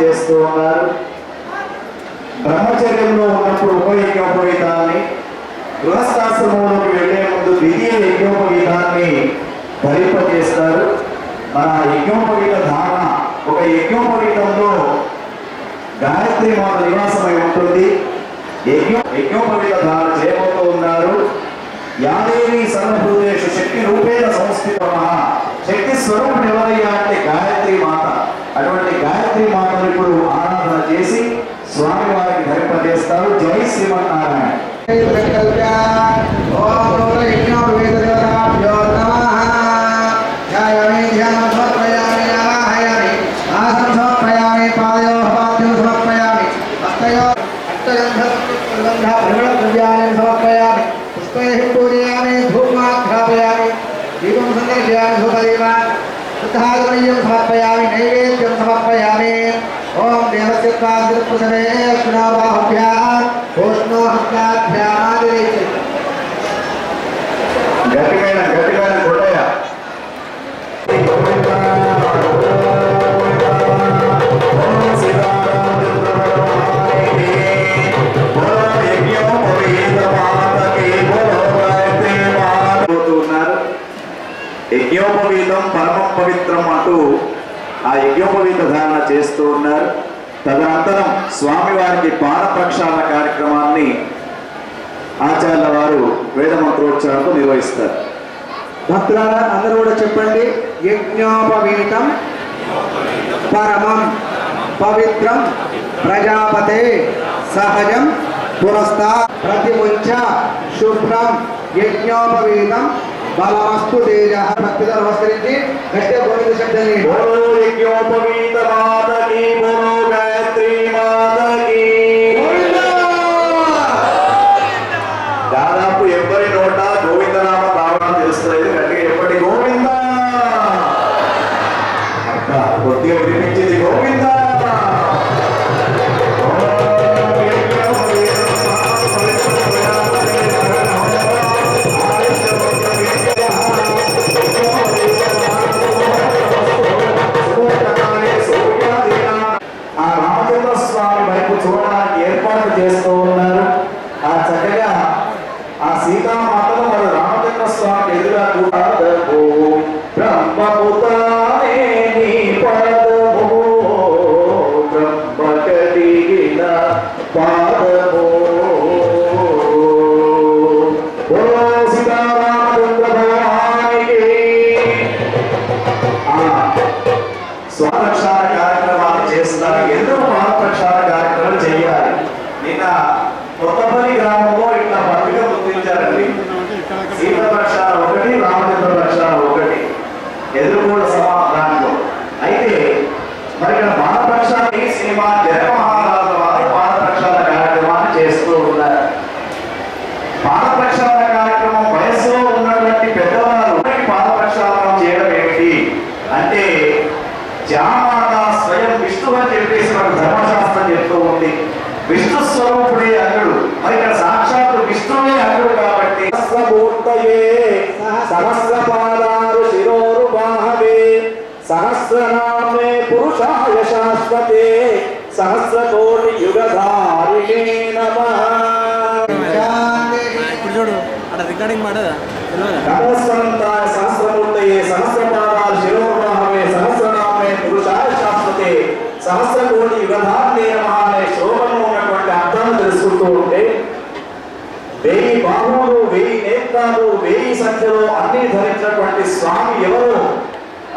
చేస్తూ ఉన్నారు. బ్రహ్మచర్యంలో ఉన్నప్పుడు ఉపయజ్ఞోపవీతాన్ని, గృహస్థాశ్రమంలోకి వెళ్లే ముందు ద్వితీయ యజ్ఞోపవీతాన్ని ధరింపజేస్తారు. మన యజ్ఞోపవీత ధారణ, ఒక యజ్ఞోపవీతంలో గాయత్రి మాత నివాసమై ఉంటుంది. యజ్ఞోపవీత ధారణ చేయబోతూ ఉన్నారు. యాదేవి సర్వభూతేషు శక్తి రూపేణ సంస్థితః, శక్తి స్వరూపుడు ఎవరయ్యా అంటే గాయత్రి మాత. అటువంటి గాయత్రి మాతను ఇప్పుడు ఆరాధన చేసి స్వామి వారికి ధరింపజేస్తారు. జై శ్రీమన్నారాయణ. समर्पयामि नैवेद्यं समर्पयामि। ओम देवस्य पादपद्मे कृणाबाहुभ्याम् ओष्णो हस्ताभ्याम् గట్టిమైన కొట్టయ యజ్ఞోపవీతం పరమ పవిత్రం అంటూ ఆ యజ్ఞోపవీత ధారణ చేస్తూ ఉన్నారు. తదనంతరం స్వామివారికి పాద ప్రక్షాళన కార్యక్రమాన్ని ఆచార్యుల వారు వేద మంత్రోచ్చారణతో నిర్వహిస్తారు. భక్తులారా అందరూ కూడా చెప్పండి. యజ్ఞోపవీతం పరమం పవిత్రం ప్రజాపతే సహజం పురస్తా ప్రతిముంచ శుభ్రం యజ్ఞోపవీతం బలమస్తు తేజ. భక్తితో నమస్కరించి గట్టిగా గోవింద శబ్దం యజ్ఞోపవీత మాతకి బోలో గాయత్రి మాతకి. దాదాపు ఎవరి నోట గోవిందనామ భావన తెలుస్తుంది. గట్టిగా ఎప్పటి గోవింద అక్క కొద్దిగా వినిపించింది గోవింద. ఆ రామచంద్ర స్వామి వైపు చూడడానికి ఏర్పాటు చేస్తూ ఉన్నారు. ఆ చక్కగా ఆ సీతామాతను మరి రామచంద్ర స్వామి ఎదురుగా కూడా బ్రహ్మపుతానే నీ పదము బ్రహ్మ కలిగిన పాదము. సీతారామచంద్ర భగవానికి స్వరక్షణ కార్యక్రమాలు చేస్తున్నారు. ఎందుకు మహాప్రక్షాళన కార్యక్రమాలు చేయాలి? నిన్న కొత్తపల్లి గ్రామంలో ఇట్లా పత్రిక గుర్తించారండి. సీత ప్రక్షాళన ఒకటి, రామచంద్ర ప్రక్షాళన ఒకటి, ఎదురుగూడ సమాధానంలో. అయితే మరి ఇక్కడ పాద ప్రక్షాళన సినిమా జనక మహారాజు వారు పాద ప్రక్షాళన కార్యక్రమాన్ని చేస్తూ ఉన్నారు. పాద ప్రక్షాళన కార్యక్రమం వయసులో ఉన్నటువంటి పెద్దవారు పాద ప్రక్షాళన చేయడం ఏమిటి అంటే, జామాత స్వయం విష్ణువు అని చెప్పేసి మనకు ధర్మశాస్త్రం చెప్తూ ఉంది. విష్ణు స్వరూపుడే అగ్నుడు. మరి ఇక్కడ సాక్షాత్తు విష్ణువే అగ్నుడు కాబట్టి సహస్రపాదాలు శిరోరు బాహవే సహస్రనామే పురుషాయ శాశ్వతే సహస్రకోటి యుగధారిణే నమః. నమస్కారాయ సహస్రమూర్తయే సహస్రపాదాలు శిరోరు బాహవే సహస్రనామే పురుషాయ శాశ్వతే సహస్రకోటి యుగధారిణే నమః అనే శ్లోకంలో ఉన్నటువంటి అర్థాన్ని తెలుసుకుంటూ ఉంటే 1000 బాహువులు 1000 నేత్రాలు 1000 సంఖ్యలో అన్ని ధరించినటువంటి స్వామి ఎవరు?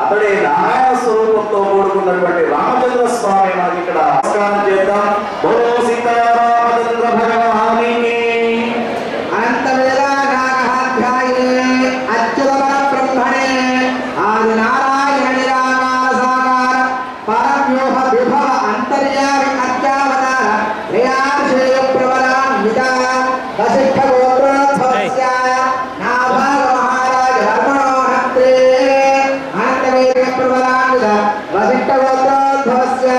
అతడే నారాయణ స్వరూపంతో కూడుకున్నటువంటి రామచంద్ర స్వామి. మనకి ఇక్కడ నమస్కారం చేద్దాం. బోలో సీతారామచంద్ర భగవానికి. వశిష్ఠ గోత్రోద్భవస్య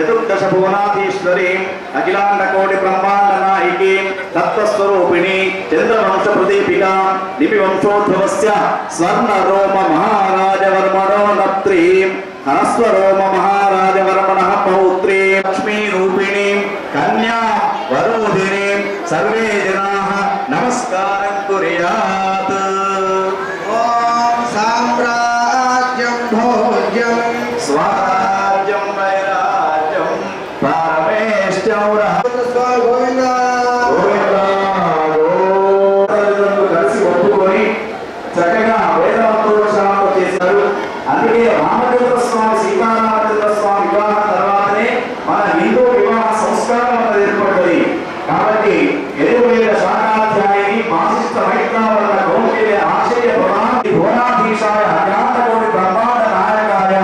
చతుర్దశ భువనాధీశ్వరీం అఖిలాండకోటి బ్రహ్మాండ నాయికీం తత్వస్వరూపిణి చంద్రవంశ ప్రదీపికాం లిపి వంశోద్భవస్య స్వర్ణ రోమ మహారాజవర్మణో నత్రీం హరస్వరోమ మహారాజవర్మణః పౌత్రీం లక్ష్మీ రూపిణీం కన్యా వరోధినీం సర్వే జనాః నమస్కారం కుర్యాత్. ఓం సామ్రాజ్యం భోజ్యం స్వరాజ్యం వైరాజ్యం పరమేశ్వర గోవింద కలిసి ఒప్పుకొని చక్కగా వేదవంతోత్సవాలు చేశారు. అందుకే రామచంద్ర స్వామి సీతారామచంద్ర స్వామి వివాహం తర్వాతనే మన హిందూ వివాహ సంస్కారం అనేది ఏర్పడ్డది. కాబట్టి ఎరువేద శాఖాధ్యాయుని మాసిష్ట మైత్రావరణ గౌండ్య ఆశ్చర్య భువనాధీశాయ అజ్ఞాతకోటి బ్రహ్మాండ నాయకాయ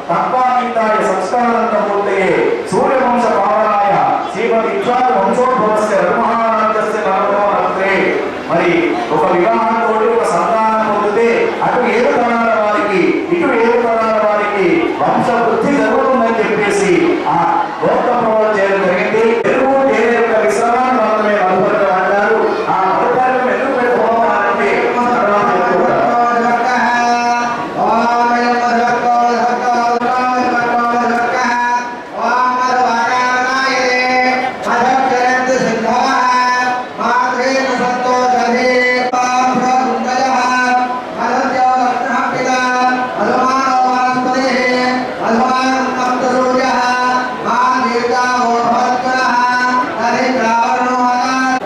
తత్వాతీతాయ సంస్కారంతమూర్తయే సూర్యవంశ పావనాయ శ్రీమతి ఇక్షాద వంశోద్భవస్య రఘుమహారాజస్య నరకరే. మరి ఒక వివాహంతో ఒక సంతానం పొందితే అటు 7 తరాల వారికి ఇటు 7 తరాల వారికి వంశ వృద్ధి జరుగుతుందని చెప్పేసి ఆ గోత్ర ప్రవచనం చేయడం జరిగింది. తెలుగు తేనె యొక్క విశ్రామాన్ని మాత్రమే మధుపర్గం అంటారు. ఆ మధుపర్గం ఎందుకు పెట్టుకోవాలంటే తర్వాత చెప్పుకుంటారు.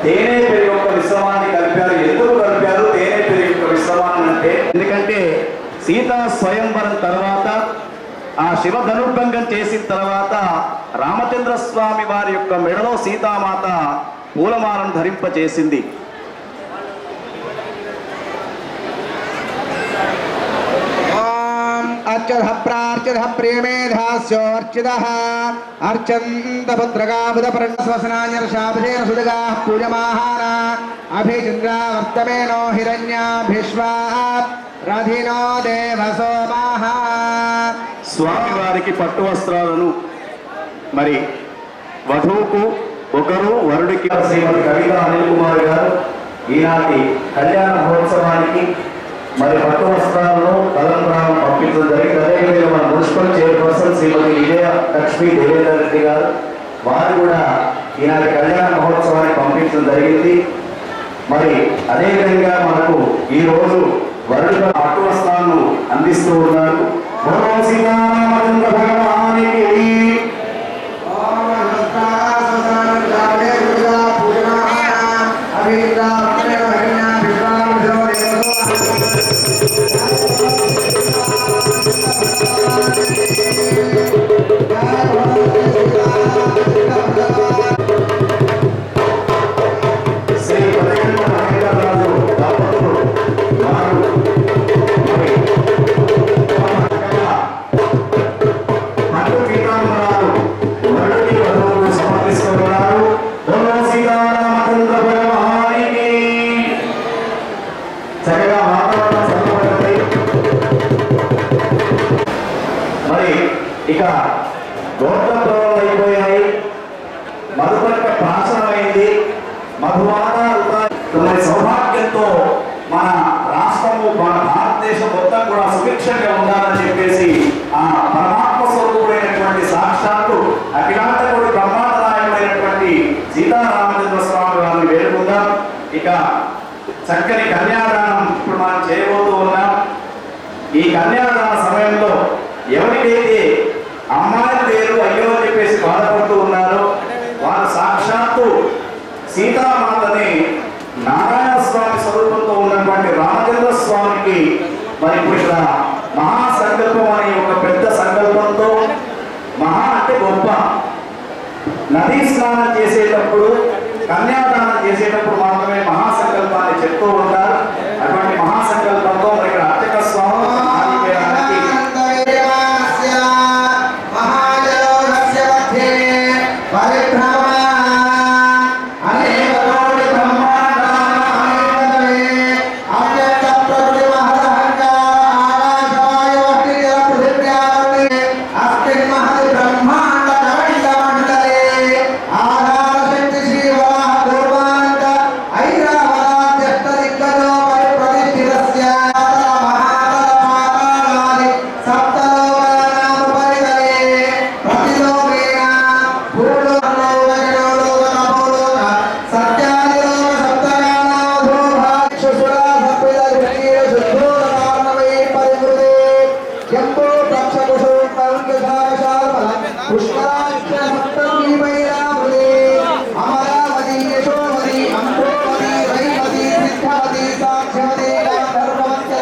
తేనె పెరుగు యొక్క విశ్రమాన్ని కలిపారు. ఎందుకు కలిపారు తేనె పెరుగు యొక్క విశ్రమాన్ని అంటే? ఎందుకంటే సీతా స్వయంవరం తర్వాత ఆ శివ ధనుర్భంగం చేసిన తర్వాత రామచంద్ర స్వామి వారి యొక్క మెడలో సీతామాత పూలమాలను ధరింపచేసింది. అర్చద ప్రార్చద ప్రేమేధాస్యో అర్చిదః అర్చంత పుత్రగాబుధ పరణస్వసనాన్యర్షాభిషేన సుదగా పూజమాహార అభిచంద్రావర్తమేనో హిరణ్యాభిశ్వా రథినో దేవసోమాః. స్వామి వారికి పట్టు వస్త్రాలను మరి వధువుకు ఒకరు వరుడికి శ్రీమతి కవిత అనిల్ కుమార్ గారు ఈనాటి కళ్యాణ మహోత్సవానికి మరి పట్టు వస్త్రాలను తలంబ్రాలను పంపించడం జరిగింది. అదేవిధంగా మన మున్సిపల్ చైర్పర్సన్ శ్రీమతి విజయ లక్ష్మీ దేవేందర్ రెడ్డి గారు వారు కూడా ఈనాటి కళ్యాణ మహోత్సవానికి పంపించడం జరిగింది. మరి అదేవిధంగా మనకు ఈ రోజు వరుడిగా పట్టు వస్త్రాలను అందిస్తూ ఉన్నారు. సీతారామచంద్ర భగవానికి శ్రీ పదకొండు మహేంద్రరాజు దంపతులు వారు మరి పట్టు పీతాంబరాలు వరుడికి వధువుకు సమర్పిస్తున్నారు. సీతారామచంద్ర భగవానికి చక్కగా వాతావరణం సంతపడుతుంది. మరి ఇక గోత్ర ప్రవణలు అయిపోయాయి. మధుపర్క ప్రాసనమైంది. మధువాద మరి సౌభాగ్యంతో మన రాష్ట్రము మన భారతదేశం మొత్తం కూడా సుభిక్షంగా ఉండాలని చెప్పేసి ఆ పరమాత్మ స్వరూపుడైనటువంటి సాక్షాత్తు అఖిలాండకోటి బ్రహ్మాండ నాయకుడైనటువంటి సీతారామచంద్ర స్వామి వారిని వేడుకుందాం. ఇక చక్కని కన్యాదానం ఇప్పుడు మనం చేయబోతూ ఉన్నాం. ఈ కన్యాదాన సమయంలో ఎవరికైతే అమ్మాయి పేరు అయ్యో అని చెప్పేసి బాధపడుతూ ఉన్నారో వారు సాక్షాత్తు సీతామాతని నారాయణ స్వామి స్వరూపంతో ఉన్నటువంటి రామచంద్ర స్వామికి మరి ఇప్పుడు ఇక్కడ మహాసంకల్పం అనే ఒక పెద్ద సంకల్పంతో మహా అంటే గొప్ప నదీ స్నానం చేసేటప్పుడు కన్యాదానం చేసేటప్పుడు మాత్రమే మహాసంకల్పాన్ని చెప్తూ ఉంటారు. అటువంటి మహాసంకల్పంతో మరి ఇక్కడ అర్చక స్వామి బ్రహ్మాండ यम्बो प्रक्षकुशो पवनसागशाल पुष्कराश्च सप्तमी वैरावते अमरावती यशोवती अम्बोवती रैवती सिद्धवती साक्ष्यवती गान्धर्ववती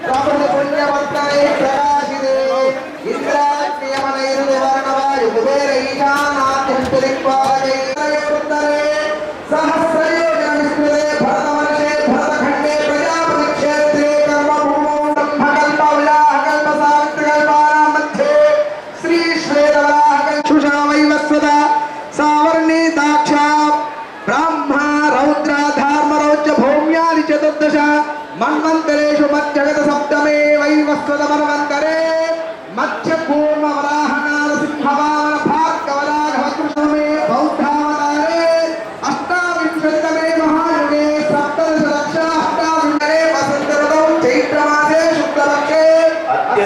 प्रभृति पुण्यवत्तरे प्रकाशिते इंद्राग्नियमनैर्निवर्णवायु कुबेरैशानाद्यन्तरिक्वादकैर्योत्तरे सहस्रयोजन विस्तृते भरतवर्षे भरतखण्डे प्रजापति क्षेत्रे कर्मभूमौ ब्रह्मकल्पविलाहकल्पसावित्रिकल्पानां मध्ये श्री श्वेतवराहकल्पशुषा वैवस्वता सावर्णे दाक्षा ब्राह्मा रौद्र धार्मरौच भौम्यानि चतुर्दश मन्वन्तरेषु मध्यगत सप्तमे वैवस्वत मन्वन्तरे मध्य पूर्व वराह नारसिंह वामन भार्गवराघव कृष्णमे बौद्धावतारे अष्टाविंशतितमे महायुगे सप्तदश लक्ष अष्टाविंशतितमे वसन्त ऋतौ चैत्रमासे शुक्लपक्षे अद्य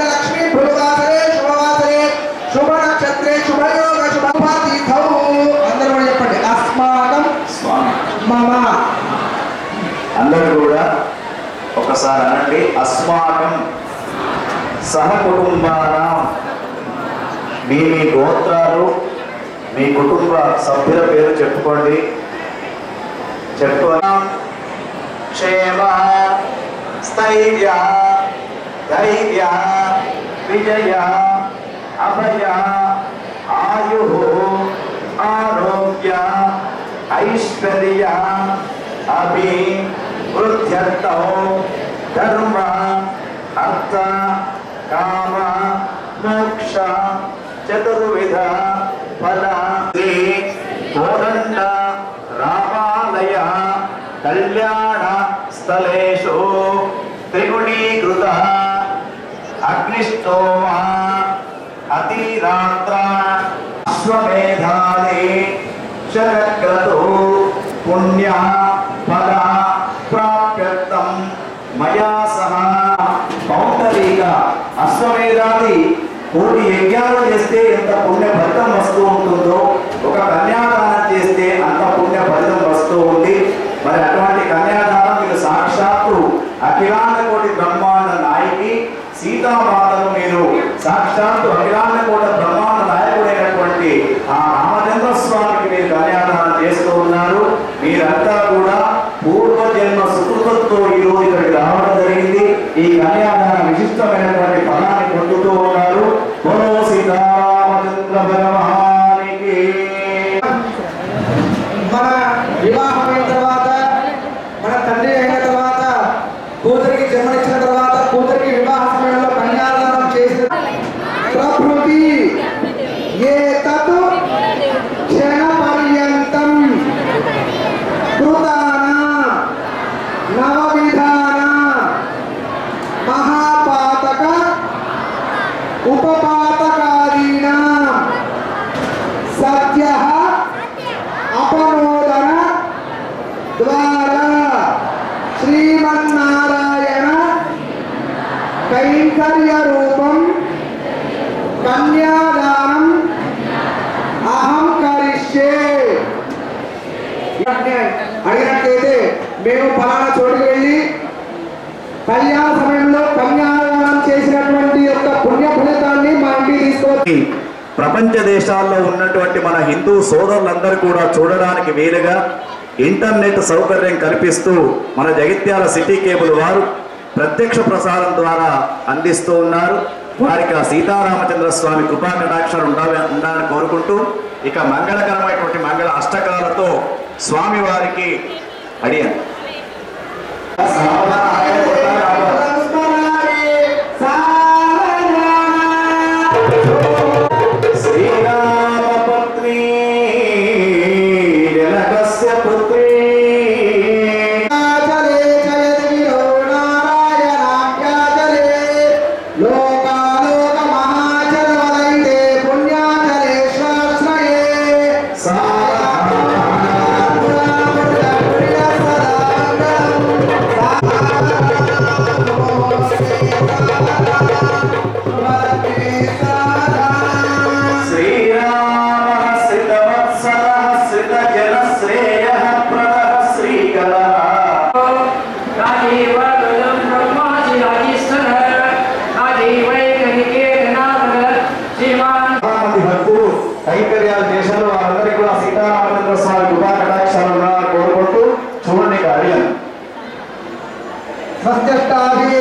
लक्ष्मी भृगुवासरे शुभवासरे शुभ नक्षत्रे शुभयोग शुभतिथौ అందరూ చెప్పండి అస్మాకం మమ అందరూ కూడా ఒకసారి అనండి. అస్మాకం సహకుటుంబానాం. మీ గోత్రాలు మీ కుటుంబ సభ్యుల పేరు చెప్పుకోండి. చెప్పుకోండి. క్షేమ స్థైర్య ధైర్య విజయ అభయ ఆయు ఆరోగ్య ఐశ్వర్య అభివృద్ధ్యర్థం ధర్మ అర్థ కామ మోక్ష చతుర్విధ ఫల కోదండ రామాలయ కళ్యాణ స్థలేషు త్రిగుణీకృత అగ్నిష్టోమ అతిరాత్ర అశ్వమేధాది శరక్రతు పుణ్య ఫల ప్రాప్యర్థం మయా సహ పౌండరీక అశ్వమేధాది కోటి యజ్ఞాలు చేస్తే ఎంత పుణ్య ఫలితం వస్తూ ఉంటుందో ఒక కన్యాదానం చేస్తే అంత పుణ్య ఫలితం వస్తూ ఉంది. మరి అటువంటి కన్యాదానం మీరు సాక్షాత్తు అఖిలాండ కోటి బ్రహ్మాండ నాయకి సీతామాతను మీరు సాక్షాత్తు అఖిలాండ కోట బ్రహ్మాండ నాయకుడైనటువంటి ఆ రామచంద్ర స్వామికి మీరు కన్యాదానం చేస్తూ ఉన్నారు. మీరంతా కూడా పూర్వజన్మ సుకృతంతో ఈ రోజు ఇక్కడికి రావడం జరిగింది. ఈ కన్యాదాన విశిష్టమైనటువంటి ఫలాన్ని పొందుతూ ఉన్నారు. బోలో సీతారామచంద్ర భగవానికి. మన వివాహం అయిన తర్వాత మన తండ్రి అయిన తర్వాత కూతురికి జన్మనిచ్చిన తర్వాత కూతురికి వివాహ సమయంలో కన్యాదానం చేసిన ప్రకృతి ఏ తత్ క్షణ పర్యంతం కృతాన నవవిధాన మహాపాతక ఉపపాతకారీణ సత్య అపనోదన ద్వారా శ్రీమన్నారాయణ కైంకర్య రూపం కన్యాదానం అహం కరిష్యే. అడిగినట్లయితే మేము ఫలానా చోటుకి వెళ్ళి కళ్యాణ సమయంలో కన్యాదానం చేసినటువంటి యొక్క పుణ్య ఫలితాన్ని మా ఇంటికి తీసుకోవచ్చు. ప్రపంచ దేశాల్లో ఉన్నటువంటి మన హిందూ సోదరులందరూ కూడా చూడడానికి వీలుగా ఇంటర్నెట్ సౌకర్యం కల్పిస్తూ మన జగిత్యాల సిటీ కేబుల్ వారు ప్రత్యక్ష ప్రసారం ద్వారా అందిస్తూ ఉన్నారు. వారికి ఆ సీతారామచంద్ర స్వామి కృపా కటాక్షాలు ఉండాలని కోరుకుంటూ ఇక మంగళకరమైనటువంటి మంగళ అష్టకాలతో స్వామి వారికి అడిగాను. శ్రీరామపత్ని జనకస్య పుత్రి Ivan స్వస్త్యష్టాభి